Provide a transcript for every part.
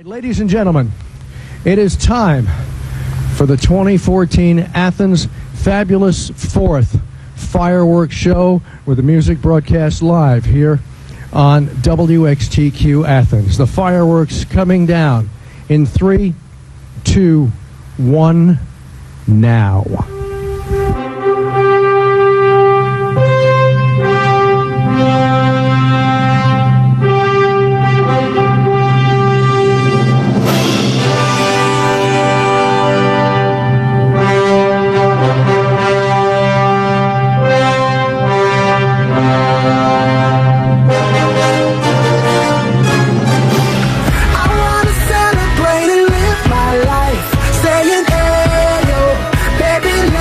Ladies and gentlemen, it is time for the 2014 Athens Fabulous 4th Fireworks Show, with the music broadcast live here on WXTQ Athens. The fireworks coming down in 3, 2, 1, now. Baby,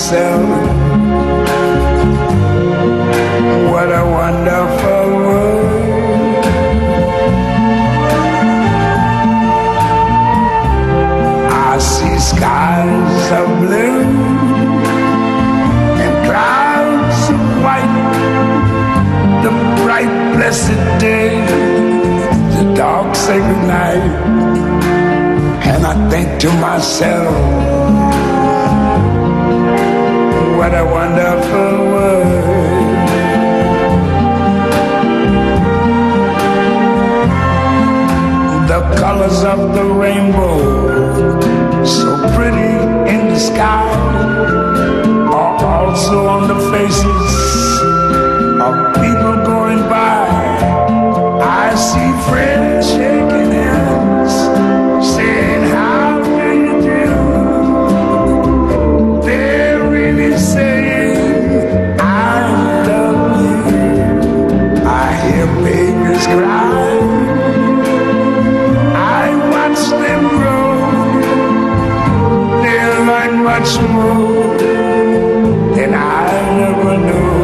myself, what a wonderful world. I see skies of blue and clouds of white, the bright blessed day, the dark sacred night. And I think to myself, what a wonderful world. The colors of the rainbow, so pretty in the sky, are also on the faces of people going by. I see friends shaking hands, saying, how do you do? They're really saying, I love you. I hear babies cry, I watch them grow. They'll learn much more than I never knew.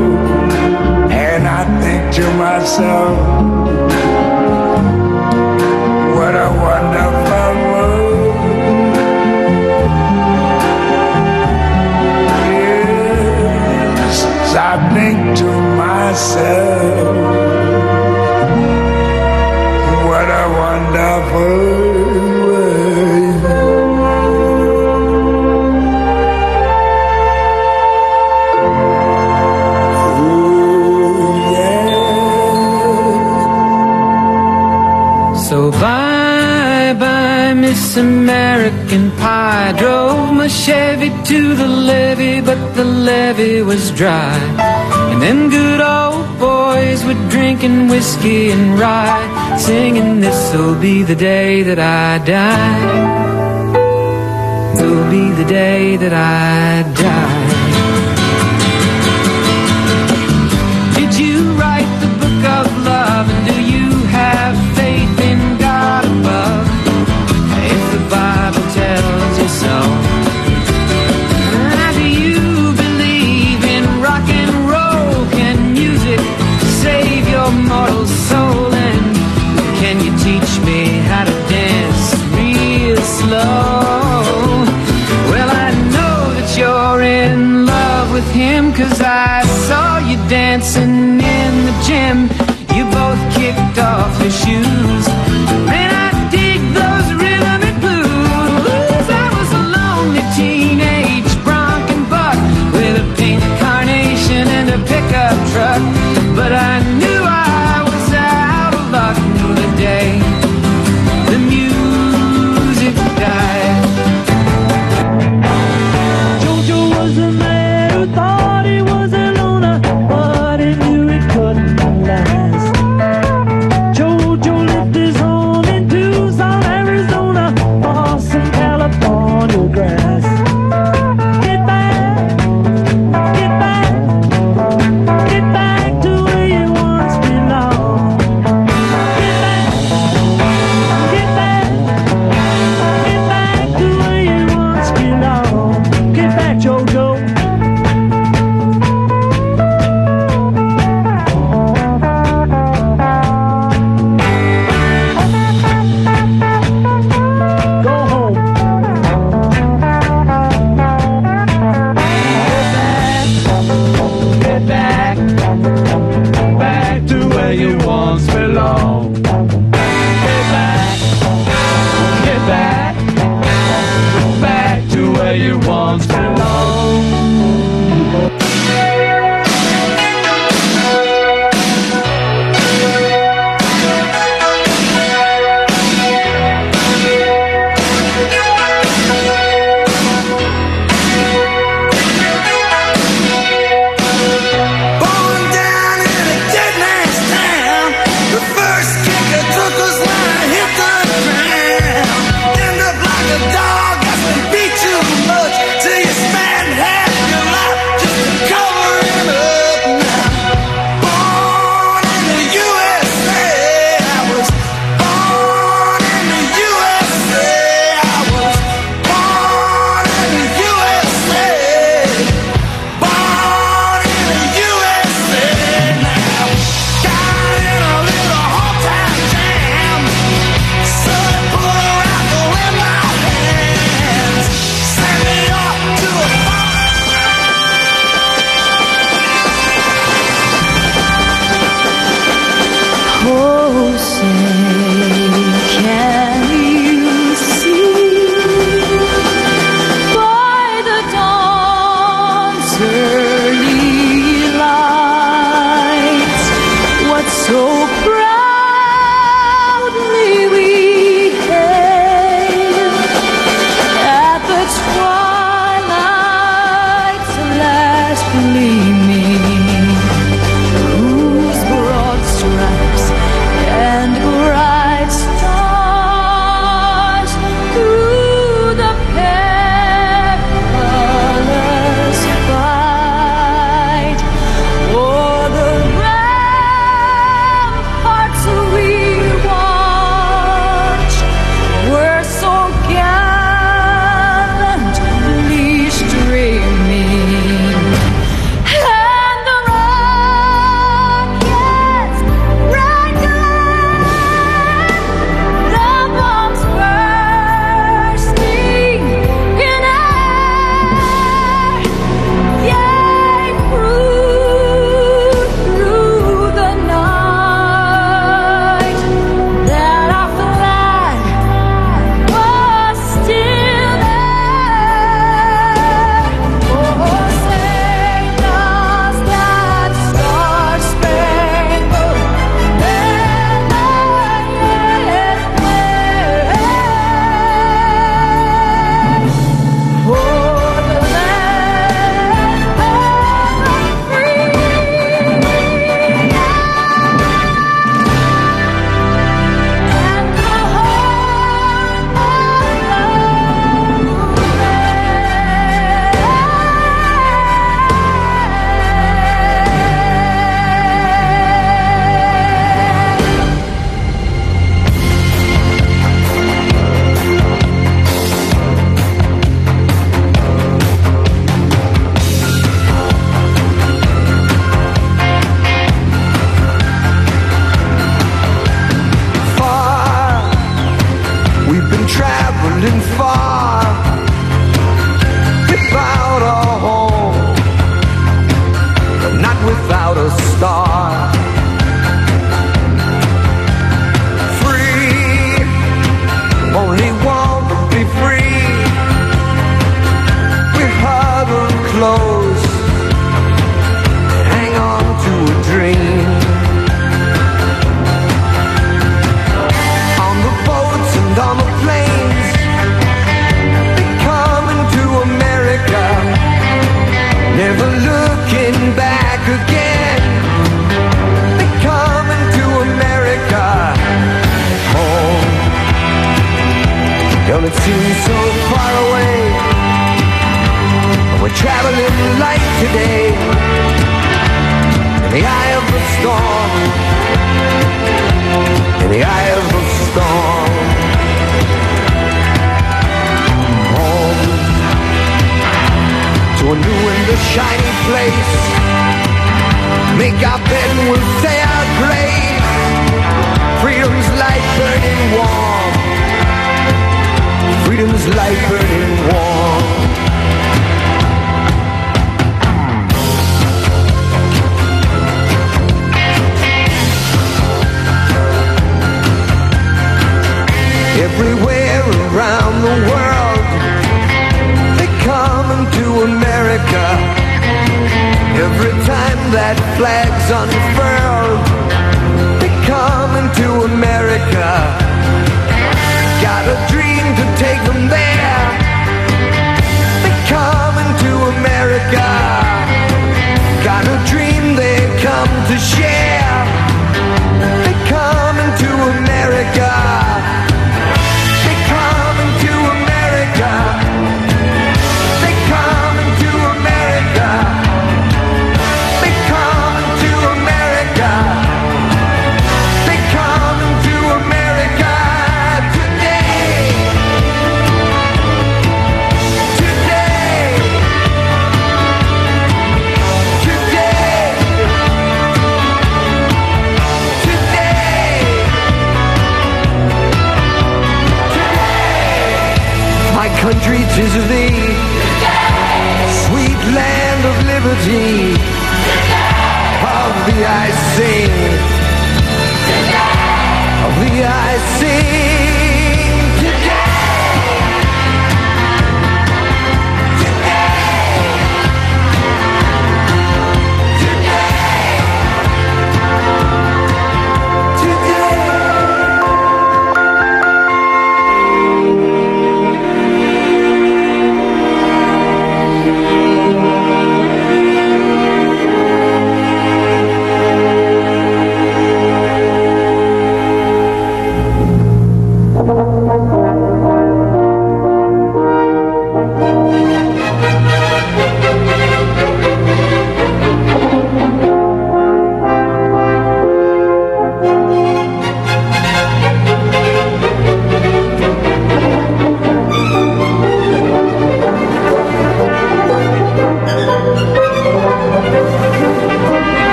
And I think to myself, what a wonderful world. Yes, I think to myself, what a wonderful world. Oh, yeah. So bye-bye, Miss American Pie. Drove my Chevy to the levee, but the levee was dry. And them good old boys were drinking whiskey and rye, singing, this'll be the day that I die. This'll be the day that I die. Did you write the book of love, and do you have faith in God above? If the Bible tells you so. Do you believe in rock and roll? Can music save your mortal soul? And can you teach me how to dance real slow? Well, I know that you're in love with him, 'cause I saw you dancing in the gym. You both kicked off your shoes. Man, I dig those rhythm and blues. I was a lonely teenage bronc and buck with a pink carnation and a pickup truck. But I knew I was out of luck the day the music died. Jojo was a man who thought he was a loner, but he knew he couldn't last. Well, it seems so far away. We're traveling light today in the eye of the storm. In the eye of the storm. Home to a new and a shiny place. Make our bed and we'll say our grace. Freedom's light burning warm. Freedom's light burning warm. Everywhere around the world, they come into America. Every time that flag's unfurled, they come into America. Got a dream to take them there. They come into America. Got a dream they come to share. They come into America. They come into America. They come into America. They come into America. They come into America today. Today. Today. Today. My country, 'tis thee, sweet land of liberty. Of thee I sing, of thee I sing today. Today. Today. Today.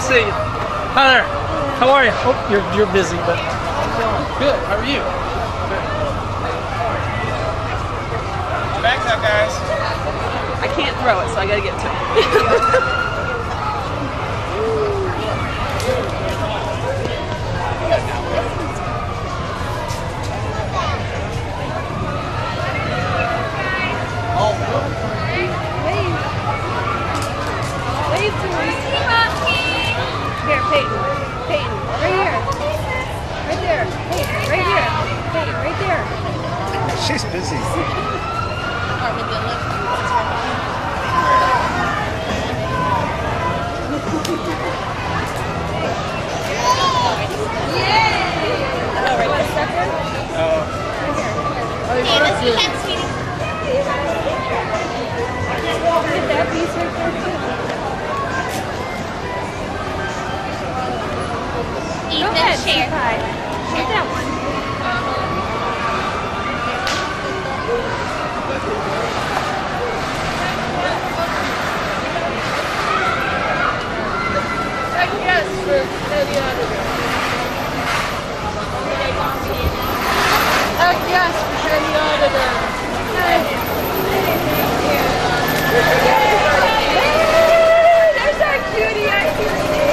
see you. Hi there. How are you? Oh, you're busy, but good. How are you? Good. Backpack, guys. I can't throw it, so I gotta get to it. Wave to us. Here, Peyton. Peyton, right here. Right there. Peyton, right here. Peyton, right there. She's busy. Go ahead, share. Share that one. Yes, for the auditor. Yes, for the auditor. There's our cutie. I can see.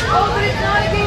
Oh, but it's not a game.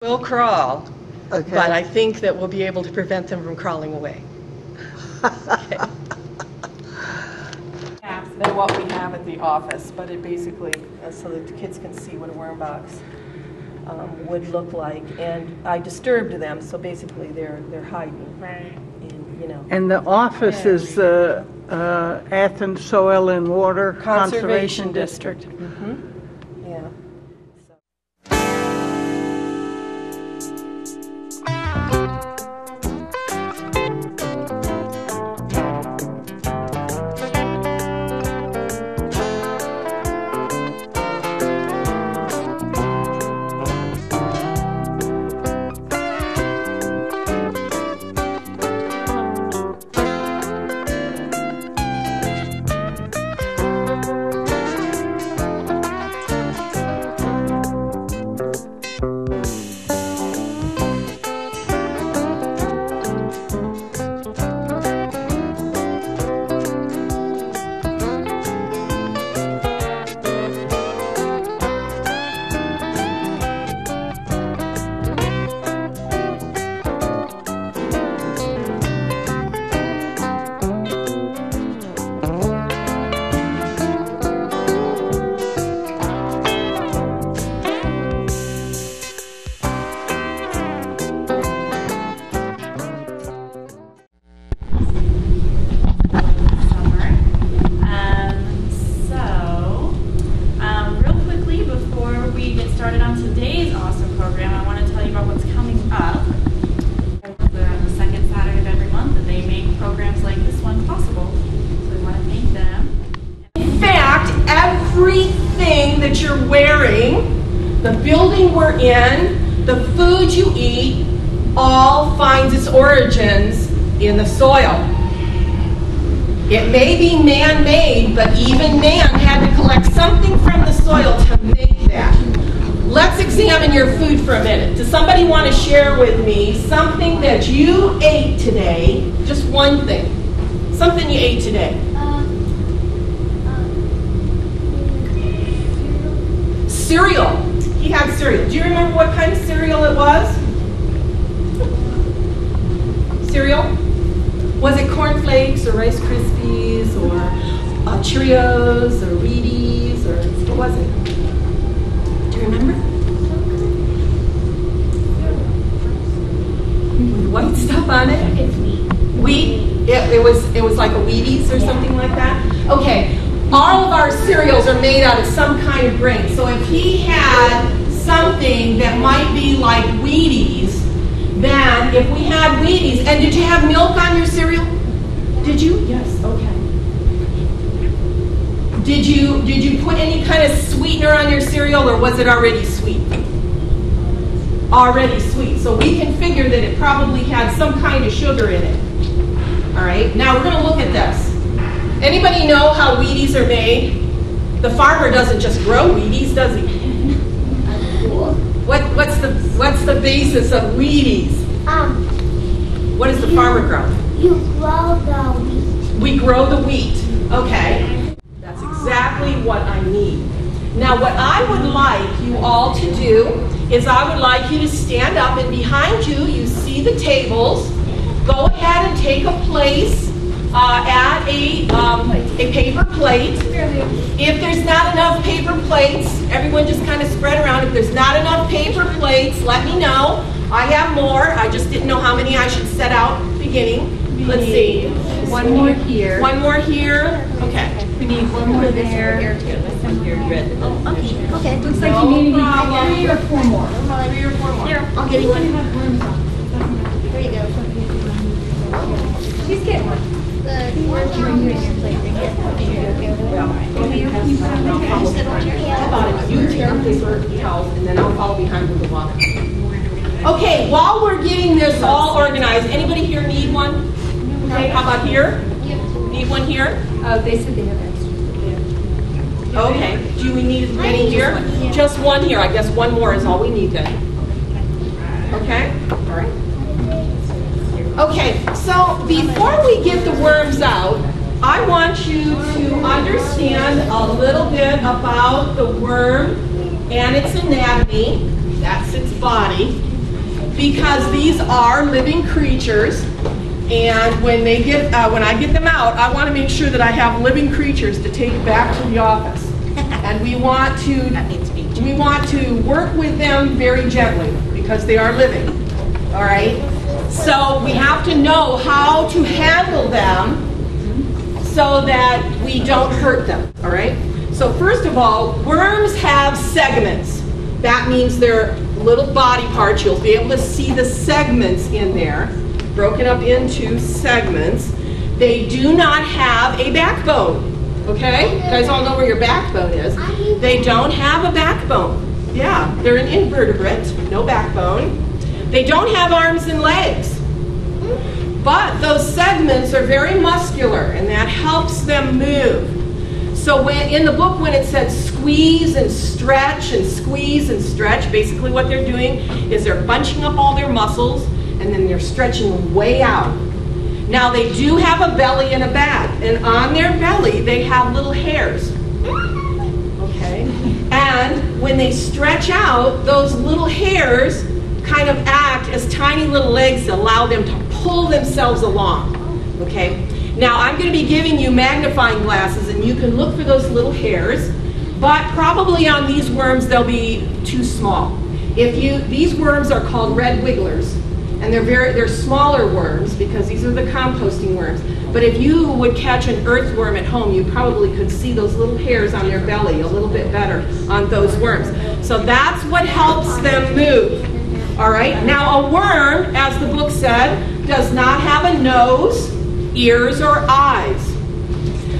will crawl, Okay. but I think that we'll be able to prevent them from crawling away. Okay. Than what we have at the office, but it basically, so that the kids can see what a worm box would look like. And I disturbed them, so basically they're hiding. Right. And the office is the Athens Soil and Water Conservation District. Mm-hmm. Yeah. Everything that you're wearing, the building we're in, the food you eat, all finds its origins in the soil. It may be man-made, but even man had to collect something from the soil to make that. Let's examine your food for a minute. Does somebody want to share with me something that you ate today? Just one thing. Something you ate today. Cereal. He had cereal. Do you remember what kind of cereal it was? Cereal? Was it Corn Flakes or Rice Krispies or Cheerios or Wheaties or what was it? Do you remember? White stuff on it? It's wheat. Wheat? It was like a Wheaties or something like that? Okay. All of our cereals are made out of some kind of grain. So if he had something that might be like Wheaties, then if we had Wheaties, and did you have milk on your cereal? Did you? Yes, okay. Did you put any kind of sweetener on your cereal, or was it already sweet? Already sweet. So we can figure that it probably had some kind of sugar in it. All right, now we're going to look at this. Anybody know how Wheaties are made? The farmer doesn't just grow Wheaties, does he? What's the basis of Wheaties? What does the farmer grow? You grow the wheat. We grow the wheat. Okay. That's exactly what I need. Now what I would like you all to do is I would like you to stand up, and behind you, you see the tables. Go ahead and take a place at a paper plate. If there's not enough paper plates, everyone just kind of spread around. If there's not enough paper plates, let me know. I have more. I just didn't know how many I should set out beginning. Let's see. One more here. One more here. Okay. We need one more there. Oh, okay. Okay. Looks like you need 3 or 4 more. 3 or 4 more. Here, I'll get one. Here you go. Please get one. The one here on your plate. How about if you tear paper towels and then I'll follow behind with the water. Okay, while we're getting this all organized, anybody here need one? Okay, how about here? Need one here? Oh, they said they have extra. Okay, do we need as many here? Just one here. I guess one more is all we need then. Okay? All right. Okay, so before we get the worms out, I want you to understand a little bit about the worm and its anatomy. That's its body. because these are living creatures. And when I get them out, I want to make sure that I have living creatures to take back to the office. And we want to work with them very gently because they are living. All right? So we have to know how to handle them so that we don't hurt them. All right? So first of all, worms have segments. That means they're little body parts. You'll be able to see the segments in there, broken up into segments. They do not have a backbone. Okay? You guys all know where your backbone is. They don't have a backbone. Yeah, they're an invertebrate, no backbone. They don't have arms and legs. But those segments are very muscular, and that helps them move. So in the book, when it said squeeze and stretch and squeeze and stretch, basically what they're doing is they're bunching up all their muscles, and then they're stretching way out. Now they do have a belly and a back, and on their belly they have little hairs. Okay? And when they stretch out, those little hairs kind of act as tiny little legs to allow them to pull themselves along. Okay? Now I'm going to be giving you magnifying glasses, and you can look for those little hairs, but probably on these worms they'll be too small. These worms are called red wigglers. And they're smaller worms because these are the composting worms. But if you would catch an earthworm at home, you probably could see those little hairs on their belly a little bit better on those worms. So that's what helps them move. All right? Now a worm, as the book said, does not have a nose, ears, or eyes.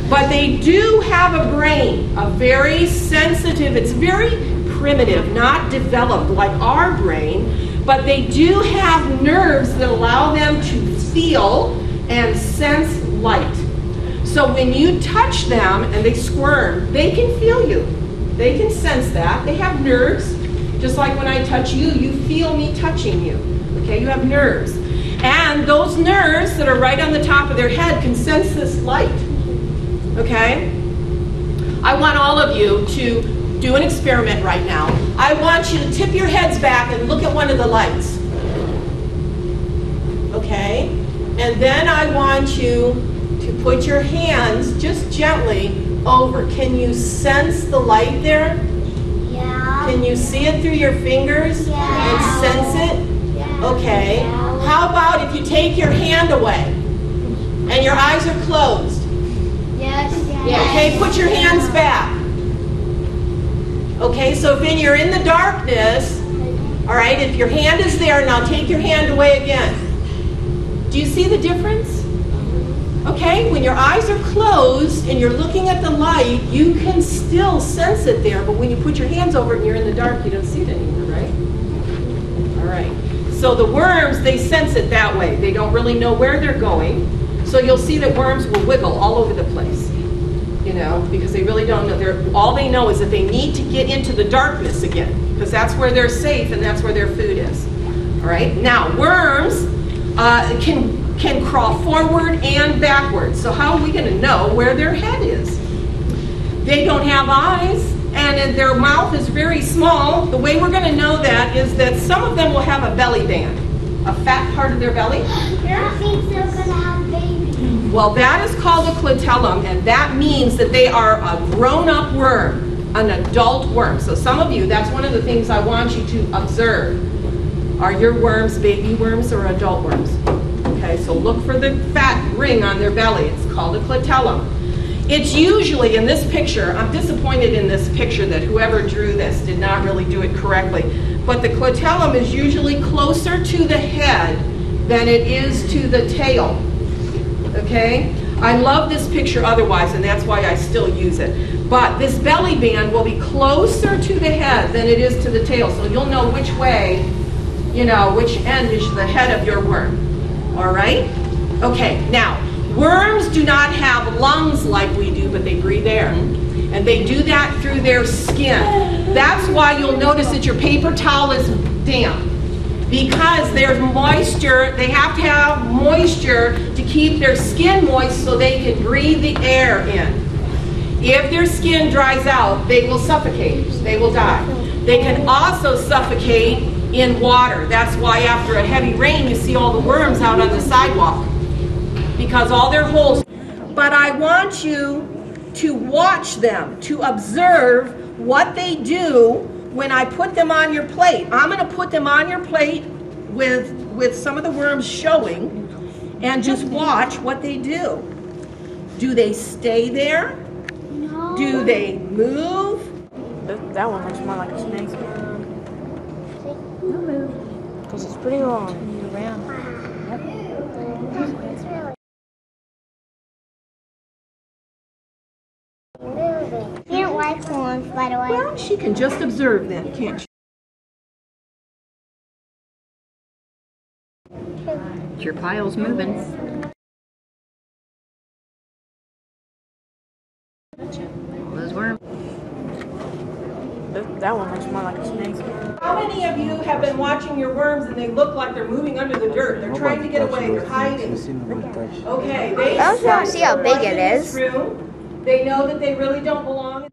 But they do have a brain, a very sensitive, it's very primitive, not developed like our brain. But they do have nerves that allow them to feel and sense light. So when you touch them and they squirm, they can feel you. They can sense that. They have nerves. Just like when I touch you, you feel me touching you. Okay, you have nerves. And those nerves that are right on the top of their head can sense this light. Okay? I want all of you to do an experiment right now. I want you to tip your heads back and look at one of the lights. Okay? And then I want you to put your hands just gently over. Can you sense the light there? Yeah. Can you see it through your fingers? Yeah. And sense it? Yeah. Okay. How about if you take your hand away and your eyes are closed? Yes. Okay, put your hands back. Okay, so when you're in the darkness, all right, if your hand is there, now take your hand away again. Do you see the difference? Okay, when your eyes are closed and you're looking at the light, you can still sense it there, but when you put your hands over it and you're in the dark, you don't see it anymore, right? All right, so the worms, they sense it that way. They don't really know where they're going, so you'll see that worms will wiggle all over the place. You know, because they really don't know. All they know is that they need to get into the darkness again, because that's where they're safe and that's where their food is. All right. Now, worms can crawl forward and backwards. So how are we going to know where their head is? They don't have eyes, and their mouth is very small. The way we're going to know that is that some of them will have a belly band, a fat part of their belly. That means they're going to have babies. Well, that is called a clitellum, and that means that they are a grown-up worm, an adult worm. So some of you, that's one of the things I want you to observe. Are your worms baby worms or adult worms? Okay, so look for the fat ring on their belly. It's called a clitellum. It's usually, in this picture, I'm disappointed in this picture that whoever drew this did not really do it correctly, but the clitellum is usually closer to the head than it is to the tail. Okay? I love this picture otherwise, and that's why I still use it. But this belly band will be closer to the head than it is to the tail, so you'll know which way, you know, which end is the head of your worm. All right? Okay, now, worms do not have lungs like we do, but they breathe air. And they do that through their skin. That's why you'll notice that your paper towel is damp. Because there's moisture, they have to have moisture to keep their skin moist so they can breathe the air in. If their skin dries out, they will suffocate. They will die. They can also suffocate in water. That's why after a heavy rain you see all the worms out on the sidewalk, because all their holes. But I want you to watch them, to observe what they do when I put them on your plate. I'm going to put them on your plate with some of the worms showing, and just watch what they do. Do they stay there? No. Do they move? That one looks more like a snake. Because it's pretty long. You don't like horns, by the way. Well, she can just observe then, can't she? Your pile's moving. All those worms. That one looks more like a snake. How many of you have been watching your worms and they look like they're moving under the dirt? They're trying to get away. They're hiding. Okay. They I just want to see how big it is. They know that they really don't belong.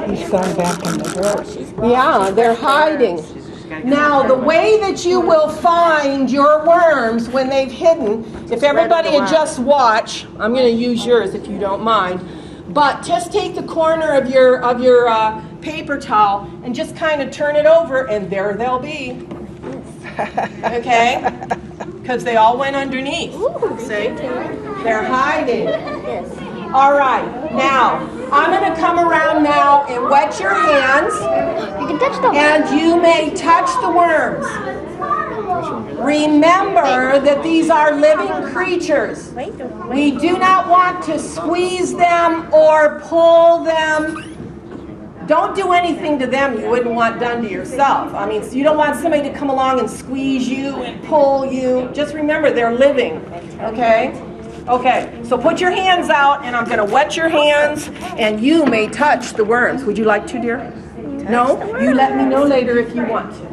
He's gone back in the dirt. Yeah, they're hiding. Now, the way that you will find your worms when they've hidden, if everybody would just watch, I'm going to use yours if you don't mind, but just take the corner of your paper towel and just kind of turn it over, and there they'll be. Okay? Because they all went underneath. See? They're hiding. All right, now, I'm going to come around now and wet your hands. You can touch them. And you may touch the worms. Remember that these are living creatures. We do not want to squeeze them or pull them. Don't do anything to them you wouldn't want done to yourself. I mean, so you don't want somebody to come along and squeeze you and pull you. Just remember, they're living, okay? Okay, so put your hands out, and I'm going to wet your hands, and you may touch the worms. Would you like to, dear? No? You let me know later if you want to.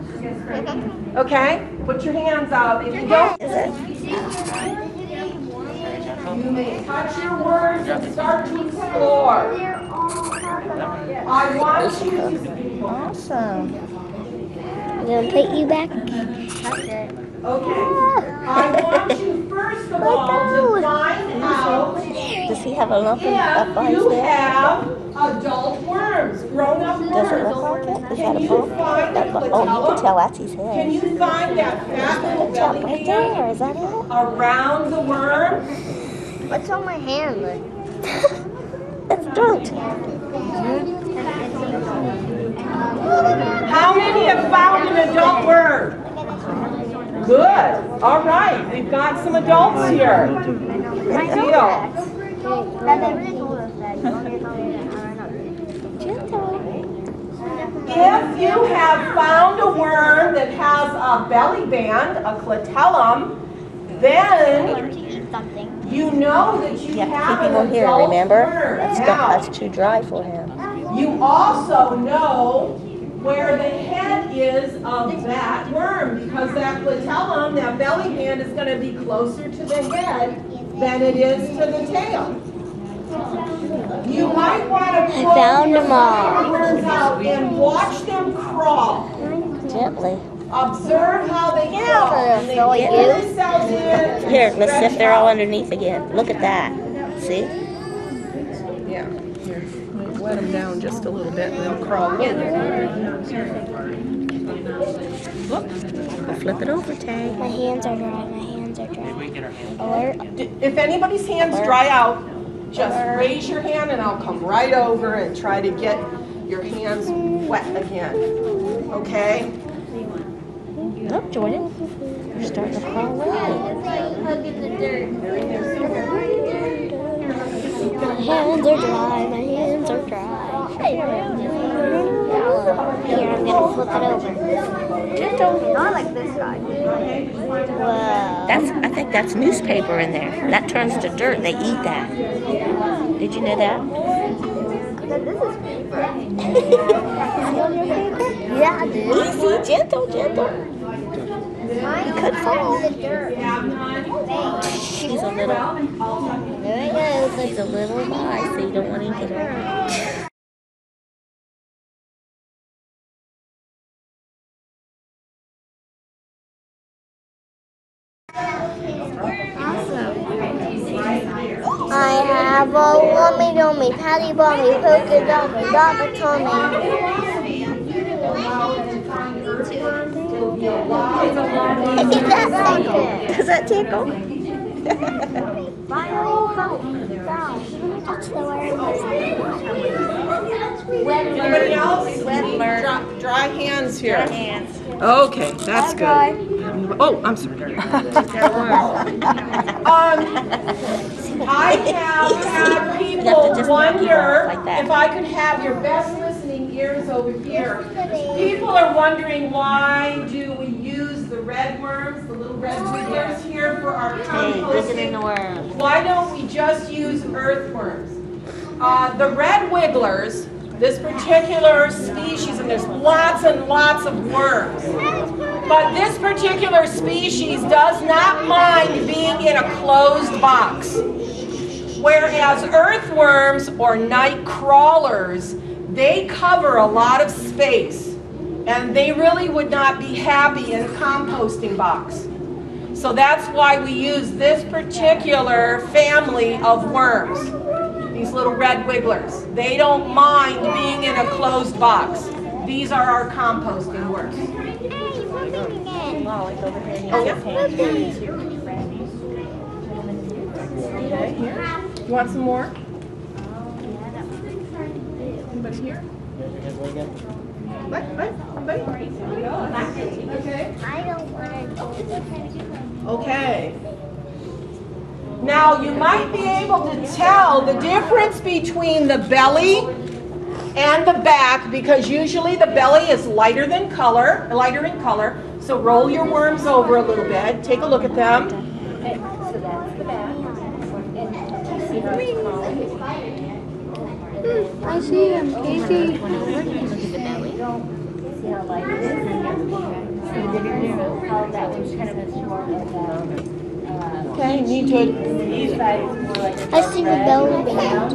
Okay? Put your hands out. If you don't, you may touch your worms and start to explore. I want you to... Awesome. I'm going to put you back. Okay. I want you first of all to find out Does he have a lump up on if his you head? have adult worms, grown-up worms. Does it look like it? Is that a bump? Oh, you can tell that's his head. Can you find that fat little It's up belly right band there. Is that it? around the worm? What's on my hand? It's dirt. have found an adult worm? Good. All right. We've got some adults here. Good deal. If you have found a worm that has a belly band, a clitellum, then you know that you have an adult here, remember? worm. That's too dry for him. You also know where the head is of that worm, because that clitellum, that belly band, is going to be closer to the head than it is to the tail. You might want to pull your worms out and watch them crawl. Gently. Observe how they crawl. And they get themselves in. Here, let's see if they're all underneath again. Look at that. See? Yeah. Here. Let them down just a little bit and they'll crawl in. Look. Flip it over, Tay. My hands are dry. My hands are dry. Alert. If anybody's hands dry out, just raise your hand and I'll come right over and try to get your hands wet again. Okay? Look, Jordan. You're starting to crawl away. My hands are dry. My hands are dry. Here, I'm gonna flip it over. Not like this side. Wow. I think that's newspaper in there. That turns to dirt. They eat that. Did you know that? This is paper. See on your paper? Yeah, I do. Easy, gentle, gentle. You could fall. She's a little. There it goes. He's a little guy, so you don't want him to get hurt. I have a lummy dummy, patty bummy, polka dummy, Baba tummy. Does that tickle? Anybody else? Dry hands here. Dry hands. Okay, that's good. Oh, I'm sorry. I have had people wonder if I could have your best listening ears over here. People are wondering, why do we use the red worms, the little red wigglers here for our composting? Why don't we just use earthworms? The red wigglers, this particular species, and there's lots and lots of worms, but this particular species does not mind being in a closed box. Whereas earthworms or night crawlers, they cover a lot of space, and they really would not be happy in a composting box. So that's why we use this particular family of worms, these little red wigglers. They don't mind being in a closed box. These are our composting worms. You want some more? Anybody here? What? Anybody? Okay. I don't want to do it. Okay. Now you might be able to tell the difference between the belly and the back, because usually the belly is lighter in color. So roll your worms over a little bit. Take a look at them. Okay, so that's the back. I see him, Casey. Okay, need to. I see the belly band.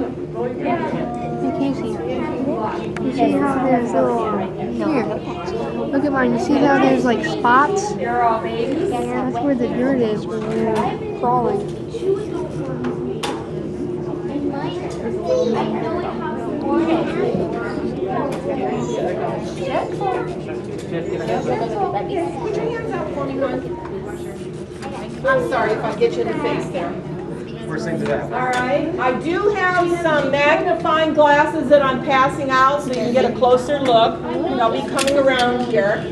Hey Casey, you see how there's little, here, look at mine, you see how there's like spots? Yeah, that's where the dirt is when you're crawling. I'm sorry if I get you in the face there. first thing today. All right. I do have some magnifying glasses that I'm passing out so you can get a closer look. They'll be coming around here.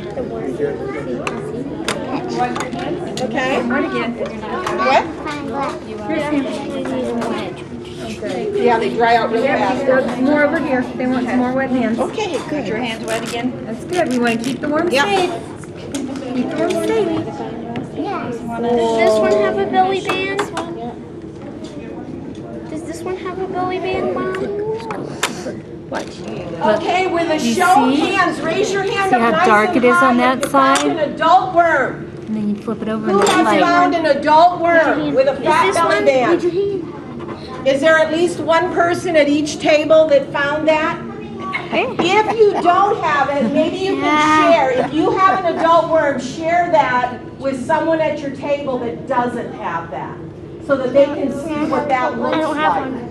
Okay. What? Yeah, they dry out really fast. There's more over here. They want some more wet hands. Okay, good. Get your hands wet again. That's good. We want to keep the worms safe. Keep the worms safe. Does this one have a belly band? Does this one have a belly band, Mom? Okay, with a show of hands, raise your hand up how nice dark and it is high on that if you side? found an adult worm. And then you flip it over Who and has light. found an adult worm with a fat This belly one? band? Raise your hand. Is there at least one person at each table that found that? If you don't have it, maybe you can share. If you have an adult worm, share that with someone at your table that doesn't have that, so that they can see what that looks I don't have like.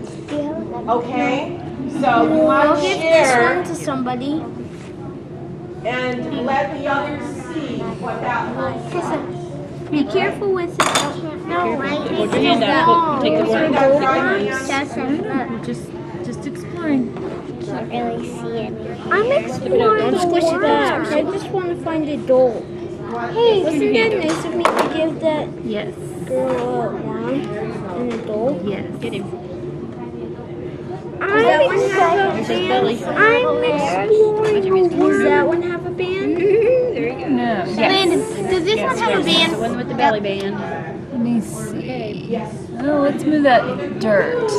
one. Okay? So you want I'll to give this share one to somebody. and let the others see what that looks like. Be careful with it. No, right? Hold your hand out. Take the worm. Just exploring. Can't really see it. I'm exploring Don't the squish it worms. out. I just want to find a doll. Hey, wasn't that nice of me to give that Yes. girl a worm and a doll? Yes. Get him. I'm exploring. There's his belly. Does that one have a band? There you go. No. Landon, does this one have a The band? one with the belly band. Let me see. Oh, let's move that dirt.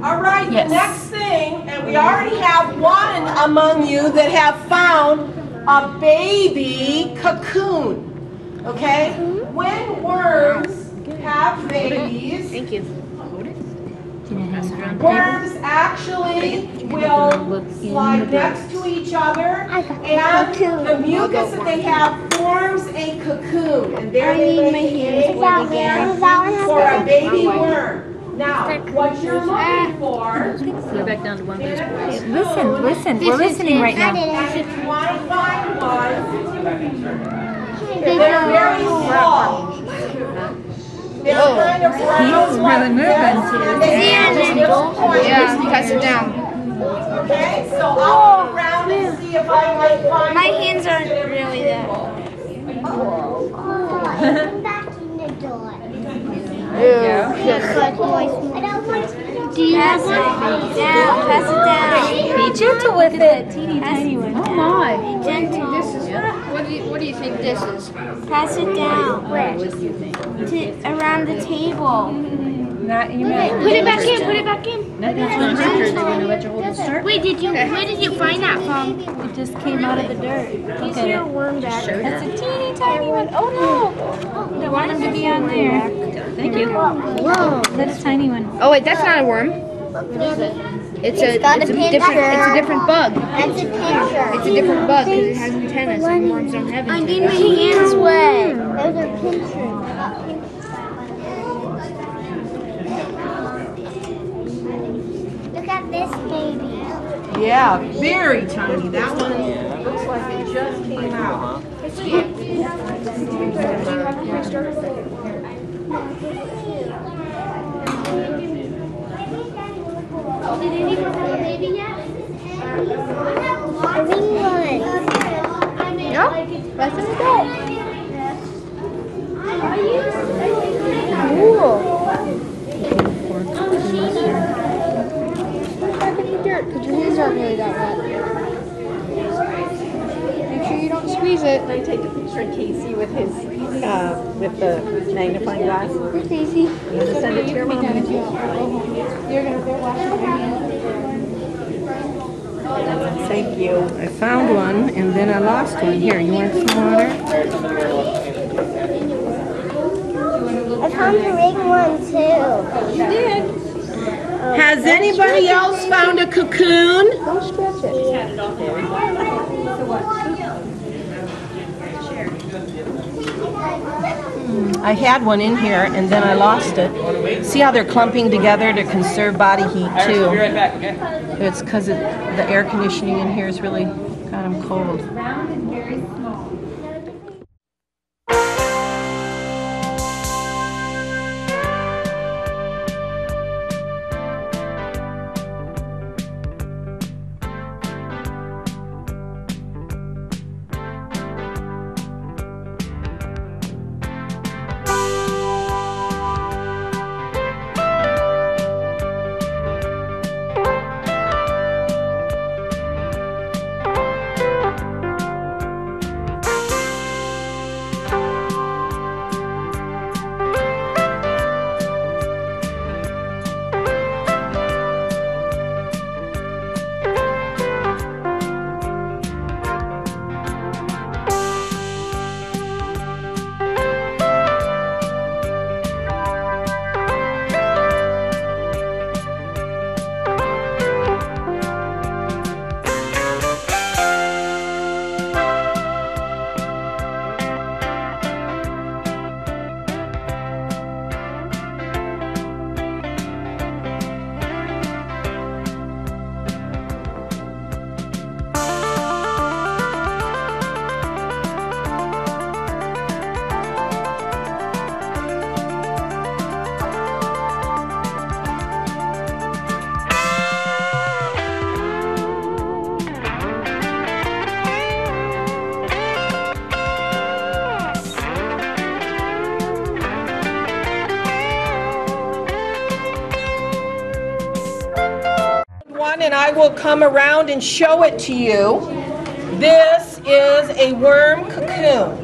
All right, Yes. the next thing, and we already have one among you that have found a baby cocoon. Okay? When worms have babies, Thank you. worms actually will slide next to each other, and the mucus that they have forms a cocoon, and there they make a baby for a baby worm. Now, what you're looking for, Go back down to one of those boys. Listen. We're listening right now. and if you want to find one, they're very small. They're kind of round like this, and they have little points. Pass it down. Okay, so I'll look around and see if I might find My one hands aren't that's really that. Do you have one? Yeah, pass it down. Be gentle with it. Teeny tiny one. Oh my. Be gentle. What do you think this is? Pass it down. Where? Around the table. Not you Put it back in. Put it back in. Nothing's going to hurt. They're going to let you hold the start. Wait, where did you find that from? It just came out of the dirt. These are your worm bags. That's a teeny tiny one. Oh no! I want him to be on there. Thank you. Whoa. That's a tiny one. Oh wait, that's not a worm. It's a different bug. That's a pincher. It's a different bug because it has antennas and worms don't have I antennas. need my hands wet. Those are pinchers. Look at this baby. Yeah, very tiny. That one looks like it just came out. Did anyone have a baby yet? I think one. Yeah, that's an adult. Because your hands aren't really that wet. Make sure you don't squeeze it. Can I take a picture of Casey with his, with the magnifying glass? Where's Daisy? You want to send it to your mom? You're going to go wash your hands. Thank you. I found one and then I lost one. Here, you want some water? I found the ring one too. You did. Has anybody else found a cocoon? Don't stretch it. I had one in here and then I lost it. See how they're clumping together to conserve body heat too. I'll be right back, okay? It's because the air conditioning in here is really kind of cold. one, and I will come around and show it to you. This is a worm cocoon.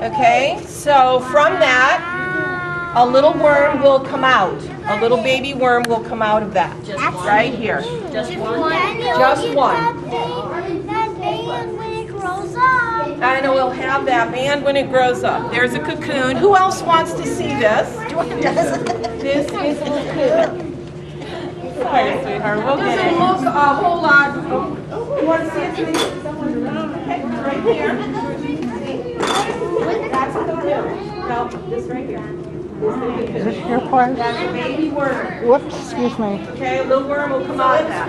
Okay, so from that, a little worm will come out. A little baby worm will come out of that. Right here. Just one? Just one. That band when it grows up. I know we'll have that band when it grows up. There's a cocoon. Who else wants to see this? This is a cocoon. Okay, sweetheart, we'll get it. Doesn't look a whole lot. You want to see it? Okay, right here. That's a cocoon. No, this right here. Is this your place? That's a baby worm. Whoops, excuse me. Okay, a little worm will come out of that.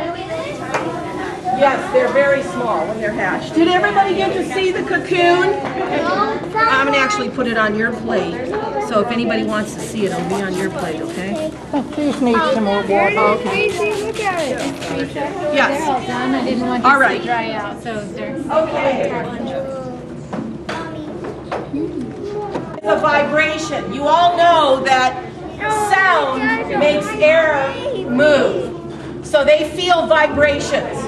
Yes, they're very small when they're hatched. Did everybody get to see the cocoon? I'm going to actually put it on your plate. So if anybody wants to see it, it'll be on your plate, okay? Please need some more water. Okay. Look at it. Yes. They're all done. I didn't want All these right. to dry out, so they're... Okay. It's a vibration. You all know that sound makes air move. So they feel vibrations,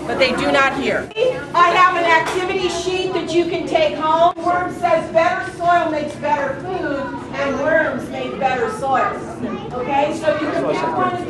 but they do not hear. I have an activity sheet that you can take home. Worm says better soil makes better food, and worms make better soil. Okay, so you can pick one